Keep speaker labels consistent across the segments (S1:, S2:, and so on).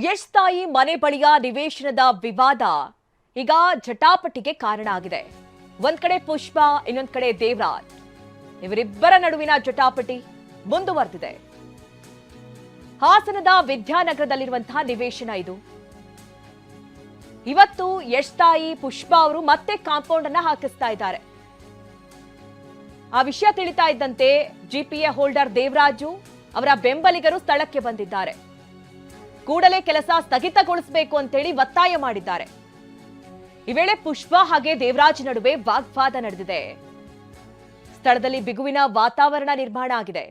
S1: ಯಶ್ ತಾಯಿ ಮನೆ ಬಳಿಯ ನಿವೇಶನದ ವಿವಾದ ಈಗ ಜಟಾಪಟಿಗೆ ಕಾರಣ ಆಗಿದೆ. ಒಂದ್ ಕಡೆ ಪುಷ್ಪ, ಇನ್ನೊಂದ್ ಕಡೆ ದೇವರಾಜ್. ಇವರಿಬ್ಬರ ನಡುವಿನ ಜಟಾಪಟಿ ಮುಂದುವರೆದಿದೆ. ಹಾಸನದ ವಿದ್ಯಾನಗರದಲ್ಲಿರುವಂತಹ ನಿವೇಶನ ಇದು. ಇವತ್ತು ಯಶ್ ತಾಯಿ ಪುಷ್ಪ ಅವರು ಮತ್ತೆ ಕಾಂಪೌಂಡ್ ಅನ್ನ ಹಾಕಿಸ್ತಾ ಇದ್ದಾರೆ. ಆ ವಿಷಯ ತಿಳಿತಾ ಇದ್ದಂತೆ ಜಿಪಿಎ ಹೋಲ್ಡರ್ ದೇವರಾಜು ಅವರ ಬೆಂಬಲಿಗರು ಸ್ಥಳಕ್ಕೆ ಬಂದಿದ್ದಾರೆ. ಕೂಡಲೇ ಕೆಲಸ ಸ್ಥಗಿತಗೊಳಿಸಬೇಕು ಅಂತೇಳಿ ಒತ್ತಾಯ ಮಾಡಿದ್ದಾರೆ. ಈ ವೇಳೆ ಪುಷ್ಪ ಹಾಗೆ ದೇವರಾಜ್ ನಡುವೆ ವಾಗ್ವಾದ ನಡೆದಿದೆ. ಸ್ಥಳದಲ್ಲಿ ಬಿಗುವಿನ ವಾತಾವರಣ ನಿರ್ಮಾಣ ಆಗಿದೆ.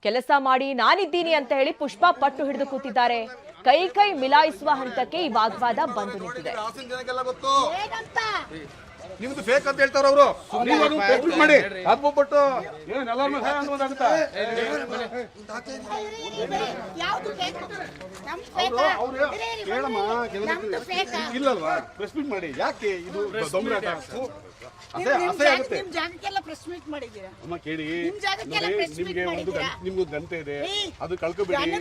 S1: ಕೆಲಸ ಮಾಡಿ ನಾನಿದ್ದೀನಿ ಅಂತ ಹೇಳಿ ಪುಷ್ಪ ಪಟ್ಟು ಹಿಡಿದು ಕೂತಿದ್ದಾರೆ. ಕೈ ಮಿಲಾಯಿಸುವ ಹಂತಕ್ಕೆ ಈ ವಾಗ್ವಾದ ಬಂದು ನಿಂತಿದೆ.
S2: ನಿಮ್ದು ಫೇಕ್ ಅಂತ ಹೇಳ್ತಾರ ಅವರು. ಮಾಡಿ ಹಾಕ್ಬಿಟ್ಟು ಇಲ್ಲಲ್ವಾ ಪ್ರೆಸ್ ಮೀಟ್ ಮಾಡಿ. ಯಾಕೆ ಇದು ದೊಂಬರಾಟ? ಅಮ್ಮ ಕೇಳಿ, ನಿಮ್ಗೆ ಒಂದು ನಿಮ್ಗೂ ಗಂಟೆ ಇದೆ, ಅದು ಕಳ್ಕೊಬೇಡಿ.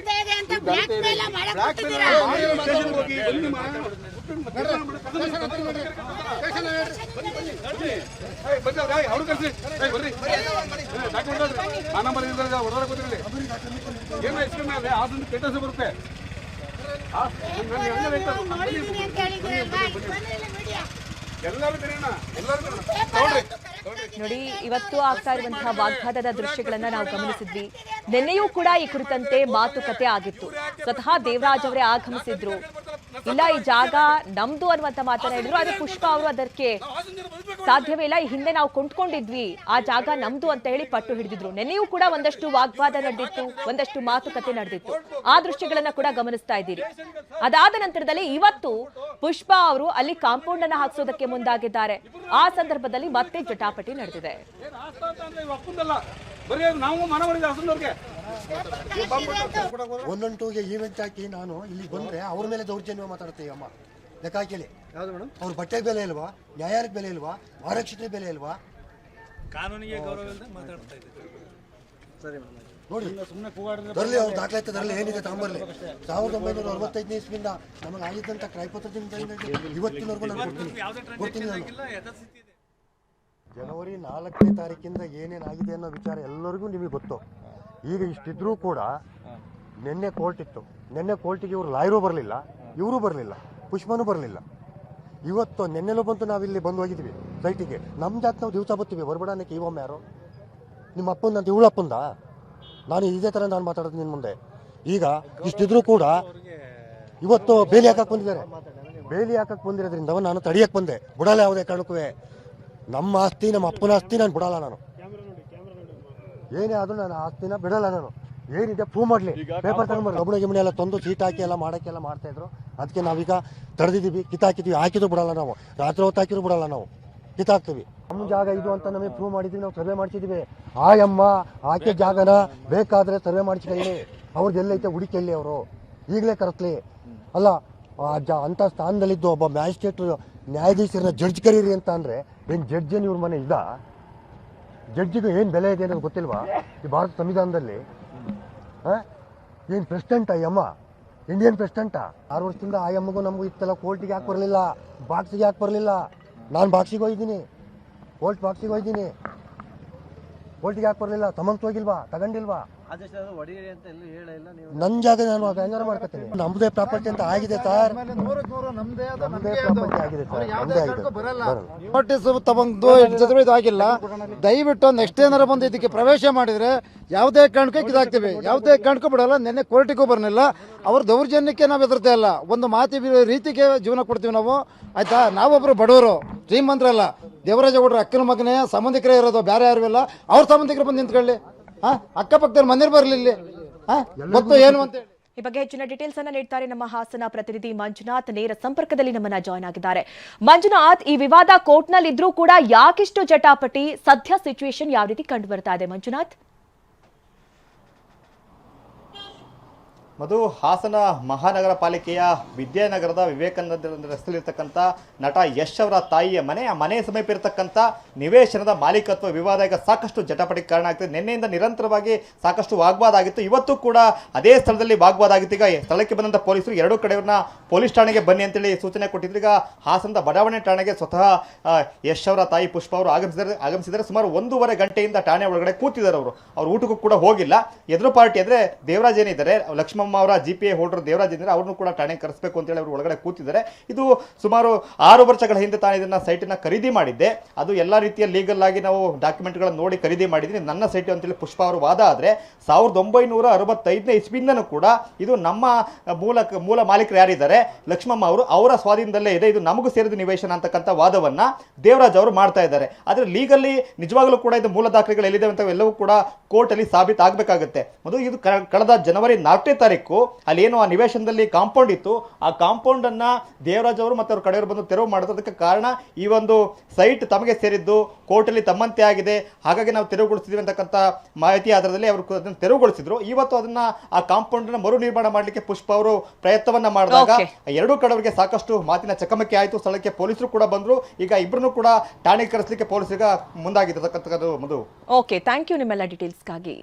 S2: ಅವ್ರು ಕಳ್ಸಿ ಬರ್ರಿ. ಆ ನಂಬರ್ ಹೊರಗಡೆ ಕೂತಿರಲಿ. ಏನೋ ಇಷ್ಟ ಮೇಲೆ ಅದೊಂದು ಕೆಟ್ಟಸ ಬರುತ್ತೆ.
S1: ನೋಡಿ, ಇವತ್ತು ಆಗ್ತಾ ಇರುವಂತಹ ವಾಗ್ವಾದದ ದೃಶ್ಯಗಳನ್ನ ನಾವು ಗಮನಿಸಿದ್ವಿ. ನಿನ್ನೆಯೂ ಕೂಡ ಈ ಕುರಿತಂತೆ ಮಾತುಕತೆ ಆಗಿತ್ತು. ಸ್ವತಃ ದೇವರಾಜ್ ಅವರೇ ಆಗಮಿಸಿದ್ರು. ಇಲ್ಲ, ಈ ಜಾಗ ನಮ್ದು ಅನ್ನುವಂತ ಮಾತನ್ನ ಹೇಳಿದ್ರು. ಆದ್ರೆ ಪುಷ್ಪ ಅವರು ಅದಕ್ಕೆ ಸಾಧ್ಯವೇ ಇಲ್ಲ, ಈ ಹಿಂದೆ ನಾವು ಕೊಂಡ್ಕೊಂಡಿದ್ವಿ, ಆ ಜಾಗ ನಮ್ದು ಅಂತ ಹೇಳಿ ಪಟ್ಟು ಹಿಡಿದಿದ್ರು. ನಿನ್ನೆಯೂ ಕೂಡ ಒಂದಷ್ಟು ವಾಗ್ವಾದ ನಡೆದಿತ್ತು, ಒಂದಷ್ಟು ಮಾತುಕತೆ ನಡೆದಿತ್ತು. ಆ ದೃಶ್ಯಗಳನ್ನ ಕೂಡ ಗಮನಿಸ್ತಾ ಇದ್ದೀರಿ. ಅದಾದ ನಂತರದಲ್ಲಿ ಇವತ್ತು ಪುಷ್ಪ ಅವರು ಅಲ್ಲಿ ಕಾಂಪೌಂಡ್ ಅನ್ನ ಹಾಕ್ಸೋದಕ್ಕೆ ಮುಂದಾಗಿದ್ದಾರೆ. ಆ ಸಂದರ್ಭದಲ್ಲಿ ಮತ್ತೆ ಜಟಾಪಟಿ ನಡೆದಿದೆ.
S3: ಒಂದೊಂಟುಗೆ ಈವೆಂಟ್ ಹಾಕಿ ನಾನು ಇಲ್ಲಿ ಬಂದ್ರೆ ಅವ್ರ ಮೇಲೆ ದೌರ್ಜನ್ಯ ಮಾತಾಡ್ತೀವಿ. ಅಮ್ಮ ಲೆಕ್ಕ ಹಾಕಿ. ಅವ್ರ ಬಟ್ಟೆಗೆ ಬೆಲೆ ಇಲ್ವಾ? ನ್ಯಾಯಾಲಯಕ್ಕೆ ಬೆಲೆ ಇಲ್ವಾ? ಆರಕ್ಷತೆ ಬೆಲೆ ಇಲ್ವಾ?
S4: ಕಾನೂನಿಗೆ ಗೌರವ ಇಲ್ಲದೆ ಮಾತಾಡ್ತಾ ಇದ್ದೀವಿ.
S3: ನೋಡಿ, ಬರಲಿ, ಅವ್ರು ದಾಖಲಾತಿ ತರಲಿ, ಏನಿದೆ ತಗೊಂಬರ್ಲಿ. 1965ನೇ ಇಸ್ವಿಯಿಂದ ನಮಗೆ ಆಗಿದ್ದಂಥ ಕ್ರಯಪತ್ರದಿಂದ ಇವತ್ತಿನವರೆಗೂ ನಾನು ಕೊಡ್ತೀನಿ. ಜನವರಿ 4ನೇ ತಾರೀಕಿಂದ ಏನೇನಾಗಿದೆ ಅನ್ನೋ ವಿಚಾರ ಎಲ್ಲರಿಗೂ ನಿಮಗೆ ಗೊತ್ತು. ಈಗ ಇಷ್ಟಿದ್ರೂ ಕೂಡ ನಿನ್ನೆ ಕೋರ್ಟ್ ಇತ್ತು. ನಿನ್ನೆ ಕೋರ್ಟಿಗೆ ಇವರು ಲಾಯರು ಬರಲಿಲ್ಲ, ಇವರು ಬರಲಿಲ್ಲ, ಪುಷ್ಪನೂ ಬರಲಿಲ್ಲ. ಇವತ್ತು ನಿನ್ನೆಲೂ ಬಂತು, ನಾವಿಲ್ಲಿ ಬಂದು ಹೋಗಿದ್ವಿ ಸೈಟಿಗೆ. ನಮ್ಮ ಜಾತಿ ನಾವು ದಿವಸ ಬರ್ತೀವಿ. ಹೊರಬಡಾನಕ್ಕೆ ಇವೊಮ್ಮೆ ಯಾರು ನಿಮ್ಮ ಅಪ್ಪಂದಂತ ಇವಳು ಅಪ್ಪಂದ? ನಾನು ಇದೇ ಥರ ನಾನು ಮಾತಾಡೋದು ನಿನ್ನ ಮುಂದೆ. ಈಗ ಇಷ್ಟಿದ್ರೂ ಕೂಡ ಇವತ್ತು ಬೇಲಿ ಹಾಕಕ್ಕೆ ಬಂದಿದ್ದಾರೆ. ಬೇಲಿ ಹಾಕಕ್ಕೆ ಬಂದಿರೋದ್ರಿಂದ ನಾನು ತಡಿಯಕ್ಕೆ ಬಂದೆ. ಬಿಡಲ್ಲ ಯಾವುದೇ ಕಾರಣಕ್ಕೂ. ನಮ್ಮ ಆಸ್ತಿ, ನಮ್ಮ ಅಪ್ಪನ ಆಸ್ತಿ ನಾನು ಬಿಡಲ್ಲ. ನಾನು ಏನೇ ಆದರೂ ನನ್ನ ಆಸ್ತಿನ ಬಿಡಲ್ಲ. ನಾನು ಏನಿದೆ ಪ್ರೂವ್ ಮಾಡಲಿ. ಪೇಪರ್ ತಗೊಂಡ್ಬರ್ಲಿ. ಒಬ್ಬನಿಗೆ ಮನೆ ಎಲ್ಲ ತಂದು ಸೀಟ್ ಹಾಕಿ ಎಲ್ಲ ಮಾಡೋಕ್ಕೆಲ್ಲ ಮಾಡ್ತಾಯಿದ್ರು. ಅದಕ್ಕೆ ನಾವೀಗ ತಡೆದಿದ್ದೀವಿ, ಕಿತ್ತಾಕಿದ್ದೀವಿ. ಹಾಕಿದ್ರು ಬಿಡಲ್ಲ ನಾವು. ರಾತ್ರಿ ಹೊತ್ತು ಹಾಕಿದ್ರು ಬಿಡಲ್ಲ ನಾವು, ಕಿತ್ತಾಕ್ತೀವಿ. ನಮ್ಮ ಜಾಗ ಇದು ಅಂತ ನಮಗೆ ಪ್ರೂವ್ ಮಾಡಿದ್ವಿ. ನಾವು ಸರ್ವೆ ಮಾಡಿಸಿದ್ವಿ. ಆಯಮ್ಮ ಆಕೆ ಜಾಗನ ಬೇಕಾದರೆ ಸರ್ವೆ ಮಾಡಿಸ್ಕೊಳ್ಳಿ. ಅವ್ರದ್ದು ಎಲ್ಲೈತೆ ಹುಡುಕಲ್ಲಿ, ಅವರು ಈಗಲೇ ಕರೆಸ್ಲಿ. ಅಲ್ಲ, ಅಂಥ ಸ್ಥಾನದಲ್ಲಿದ್ದು ಒಬ್ಬ ಮ್ಯಾಜಿಸ್ಟ್ರೇಟ್ ನ್ಯಾಯಾಧೀಶರನ್ನ ಜಡ್ಜ್ ಕರೀರಿ ಅಂತ ಅಂದರೆ ಏನು ಜಡ್ಜ್ ಏನು ಇವ್ರ ಮನೆ ಇದ್ದ? ಜಡ್ಜಿಗೂ ಏನು ಬೆಲೆ ಇದೆ ಅನ್ನೋದು ಗೊತ್ತಿಲ್ವಾ ಈ ಭಾರತ ಸಂವಿಧಾನದಲ್ಲಿ? ಏನು ಪ್ರೆಸಿಡೆಂಟಾ ಈ ಅಮ್ಮ? ಇಂಡಿಯನ್ ಪ್ರೆಸಿಡೆಂಟಾ? 6 ವರ್ಷದಿಂದ ಆ ಅಮ್ಮಗೂ ನಮಗೂ ಇತ್ತಲ್ಲ. ಕೋರ್ಟಿಗೆ ಯಾಕೆ ಬರಲಿಲ್ಲ? ಬಾಕ್ಸಿಗೆ ಯಾಕೆ ಬರಲಿಲ್ಲ? ನಾನು ಬಾಕ್ಸಿಗೆ ಹೋಗಿದ್ದೀನಿ, ಕೋರ್ಟ್ ಬಾಕ್ಸಿಗೆ ಹೋಗಿದ್ದೀನಿ. ಕೋರ್ಟಿಗೆ ಯಾಕೆ ಬರಲಿಲ್ಲ? ಸಮನ್ಸ್ ಹೋಗಿಲ್ವಾ? ತಗೊಂಡಿಲ್ವಾ? ನನ್ನ ಜಾಗ ನಾನು ಹೆಂಗಾರ ಮಾಡ್ಕೊತೀನಿ. ನಮ್ದೇ ಪ್ರಾಪರ್ಟಿ ಅಂತ ಆಗಿದೆ ಸರ್. ನಮ್ದೇ ಪ್ರಾಪರ್ಟಿ ಆಗಿದೆ ಸರ್. ನಮ್ದೇ ಆಗಿದೆ.
S5: ನೋಟಿಸ್ ತಗೊಂಡು ಇದು ಆಗಿಲ್ಲ. ದಯವಿಟ್ಟು ನೆಕ್ಸ್ಟ್ ಏನಾರ ಬಂದು ಇದಕ್ಕೆ ಪ್ರವೇಶ ಮಾಡಿದ್ರೆ ಯಾವುದೇ ಕಾರಣಕ್ಕೆ ಇದಾಗ್ತೀವಿ. ಯಾವುದೇ ಕಾರಣಕ್ಕೂ ಬಿಡಲ್ಲ. ನಿನ್ನೆ ಕೋರ್ಟಿಗೂ ಬರಲಿಲ್ಲ. ಅವ್ರ ದೌರ್ಜನ್ಯಕ್ಕೆ ನಾವು ಎದುರ್ತಾ ಇಲ್ಲ. ಒಂದು ಮಾತಿ ರೀತಿಗೆ ಜೀವನ ಕೊಡ್ತೀವಿ ನಾವು, ಆಯ್ತಾ? ನಾವೊಬ್ರು ಬಡವರು, ಶ್ರೀಮಂತರಲ್ಲ. ದೇವರಾಜೇಗೌಡರ ಅಕ್ಕನ ಮಗನೇ ಸಂಬಂಧಿಕರೇ ಇರೋದು, ಬೇರೆ ಯಾರು ಇಲ್ಲ. ಅವ್ರ ಸಂಬಂಧಿಕರು ಬಂದು ನಿಂತ್ಕೊಳ್ಳಿ. ಅಕ್ಕಪಕ್ಕದಲ್ಲಿ ಮನೇಲಿ ಬರಲಿಲ್ಲ ಮತ್ತು ಏನು ಅಂತ ಹೇಳಿ.
S1: ಈ ಬಗ್ಗೆ ಹೆಚ್ಚಿನ ಡೀಟೇಲ್ಸ್ ಅನ್ನ ನೀಡ್ತಾರೆ ನಮ್ಮ ಹಾಸನ ಪ್ರತಿನಿಧಿ ಮಂಜುನಾಥ್. ನೇರ ಸಂಪರ್ಕದಲ್ಲಿ ನಮ್ಮನ್ನ ಜಾಯ್ನ್ ಆಗಿದ್ದಾರೆ. ಮಂಜುನಾಥ್, ಈ ವಿವಾದ ಕೋರ್ಟ್ ನಲ್ಲಿ ಇದ್ರೂ ಕೂಡ ಯಾಕಿಷ್ಟು ಜಟಾಪಟಿ? ಸದ್ಯ ಸಿಚುವೇಶನ್ ಯಾವ ರೀತಿ ಕಂಡು ಬರ್ತಾ ಇದೆ ಮಂಜುನಾಥ್?
S6: ಮಧು, ಹಾಸನ ಮಹಾನಗರ ಪಾಲಿಕೆಯ ವಿದ್ಯಾನಗರದ ವಿವೇಕಾನಂದ ರಸ್ತೆಯಲ್ಲಿರ್ತಕ್ಕಂಥ ನಟ ಯಶ್ ಅವರ ತಾಯಿಯ ಮನೆ, ಆ ಮನೆ ಸಮೀಪ ಇರತಕ್ಕಂಥ ನಿವೇಶನದ ಮಾಲೀಕತ್ವ ವಿವಾದ ಈಗ ಸಾಕಷ್ಟು ಜಟಾಪಟಿಗೆ ಕಾರಣ ಆಗ್ತದೆ. ನಿನ್ನೆಯಿಂದ ನಿರಂತರವಾಗಿ ಸಾಕಷ್ಟು ವಾಗ್ವಾದ ಆಗಿತ್ತು. ಇವತ್ತು ಕೂಡ ಅದೇ ಸ್ಥಳದಲ್ಲಿ ವಾಗ್ವಾದ ಆಗಿತ್ತು. ಈಗ ಸ್ಥಳಕ್ಕೆ ಬಂದಂಥ ಪೊಲೀಸರು ಎರಡೂ ಕಡೆಯವ್ರನ್ನ ಪೊಲೀಸ್ ಠಾಣೆಗೆ ಬನ್ನಿ ಅಂತೇಳಿ ಸೂಚನೆ ಕೊಟ್ಟಿದ್ರು. ಈಗ ಹಾಸನದ ಬಡಾವಣೆ ಠಾಣೆಗೆ ಸ್ವತಃ ಯಶ್ ಅವರ ತಾಯಿ ಪುಷ್ಪ ಅವರು ಆಗಮಿಸಿದ್ದಾರೆ. ಸುಮಾರು 1.5 ಗಂಟೆಯಿಂದ ಠಾಣೆ ಒಳಗಡೆ ಕೂತಿದ್ದಾರೆ. ಅವರು ಊಟಕ್ಕೂ ಕೂಡ ಹೋಗಿಲ್ಲ. ಎದುರು ಪಾರ್ಟಿ ಅಂದರೆ ದೇವರಾಜ್ ಏನಿದ್ದಾರೆ, ಲಕ್ಷ್ಮಮ್ಮ ಅವರ GPA ಹೋಲ್ಡರ್ ದೇವರಾಜ್ ಏನಿದ್ದಾರೆ, ಅವ್ರನ್ನೂ ಕೂಡ ಠಾಣೆಗೆ ಕರೆಸಬೇಕು ಅಂತೇಳಿ ಅವರು ಒಳಗಡೆ ಕೂತಿದ್ದಾರೆ. ಇದು ಸುಮಾರು 6 ವರ್ಷಗಳ ಹಿಂದೆ ತಾನು ಇದನ್ನ ಸೈಟನ್ನು ಖರೀದಿ ಮಾಡಿದ್ದೆ, ಅದು ಎಲ್ಲ ರೀತಿಯ ಲೀಗಲ್ ಆಗಿ ನಾವು ಡಾಕ್ಯುಮೆಂಟ್ಗಳನ್ನು ನೋಡಿ ಖರೀದಿ ಮಾಡಿದ್ದೀನಿ, ನನ್ನ ಸೈಟ್ ಅಂತೇಳಿ ಪುಷ್ಪ ಅವರು ವಾದ. ಆದರೆ 1965ನೇ ಇಸ್ವಿಯಿಂದನೂ ಕೂಡ ಇದು ನಮ್ಮ ಮೂಲ ಮಾಲೀಕರು ಯಾರಿದ್ದಾರೆ ಲಕ್ಷ್ಮಮ್ಮ ಅವರು, ಅವರ ಸ್ವಾಧೀನದಲ್ಲೇ ಇದೆ, ಇದು ನಮಗೂ ಸೇರಿದ ನಿವೇಶನ ಅಂತಕ್ಕಂಥ ವಾದವನ್ನ ದೇವರಾಜ್ ಅವರು ಮಾಡ್ತಾ ಇದ್ದಾರೆ. ಆದರೆ ಲೀಗಲಿ ನಿಜವಾಗಲೂ ಕೂಡ ಇದು ಮೂಲ ದಾಖಲೆಗಳು ಎಲ್ಲಿದೆ ಅಂತ ಎಲ್ಲವೂ ಕೂಡ ಕೋರ್ಟಲ್ಲಿ ಸಾಬೀತಾಗಬೇಕಾಗುತ್ತೆ. ಅದು ಇದು ಕಳೆದ ಜನವರಿ 4ನೇ ತಾರೀಕು ಅಲ್ಲಿ ಏನು ಆ ನಿವೇಶನದಲ್ಲಿ ಕಾಂಪೌಂಡ್ ಇತ್ತು, ಆ ಕಾಂಪೌಂಡ್ ಅನ್ನ ದೇವರಾಜ್ ಅವರು ಮತ್ತು ಅವ್ರ ಕಡೆಯವರು ಬಂದು ತೆರವು ಮಾಡೋದಕ್ಕೆ ಕಾರಣ ಈ ಒಂದು ಸೈಟ್ ತಮಗೆ ಸೇರಿದ್ದು, ಕೋರ್ಟಲ್ಲಿ ತಮ್ಮಂತೆ ಆಗಿದೆ, ಹಾಗಾಗಿ ನಾವು ತೆರವುಗೊಳಿಸ್ತೀವಿ ಅಂತಕ್ಕಂಥ ಮಾಹಿತಿ ಆಧಾರದಲ್ಲಿ ಅವರು ಅದನ್ನು ತೆರವುಗೊಳಿಸಿದ್ರು. ಇವತ್ತು ಅದನ್ನ ಆ ಕಾಂಪೌಂಡ್ ನ ಮರು ನಿರ್ಮಾಣ ಮಾಡಲಿಕ್ಕೆ ಪುಷ್ಪ ಅವರು ಪ್ರಯತ್ನವನ್ನ ಮಾಡಿದಾಗ ಎರಡೂ ಕಡೆಯವರಿಗೆ ಸಾಕಷ್ಟು ಮಾತಿನ ಚಕಮಕಿ ಆಯಿತು. ಸ್ಥಳಕ್ಕೆ ಪೊಲೀಸರು ಕೂಡ ಬಂದ್ರು. ಈಗ ಇಬ್ಬರನ್ನು ಕೂಡ ಠಾಣೆಗೆ ಕರೆಸಲಿಕ್ಕೆ ಪೊಲೀಸರಿಗೆ ಮುಂದಾಗಿರ್ತಕ್ಕಂಥದ್ದು. ಮಧು,
S1: ಓಕೆ, ಥ್ಯಾಂಕ್ ಯು ನಿಮ್ಮೆಲ್ಲ ಡೀಟೇಲ್ಸ್ಗಾಗಿ.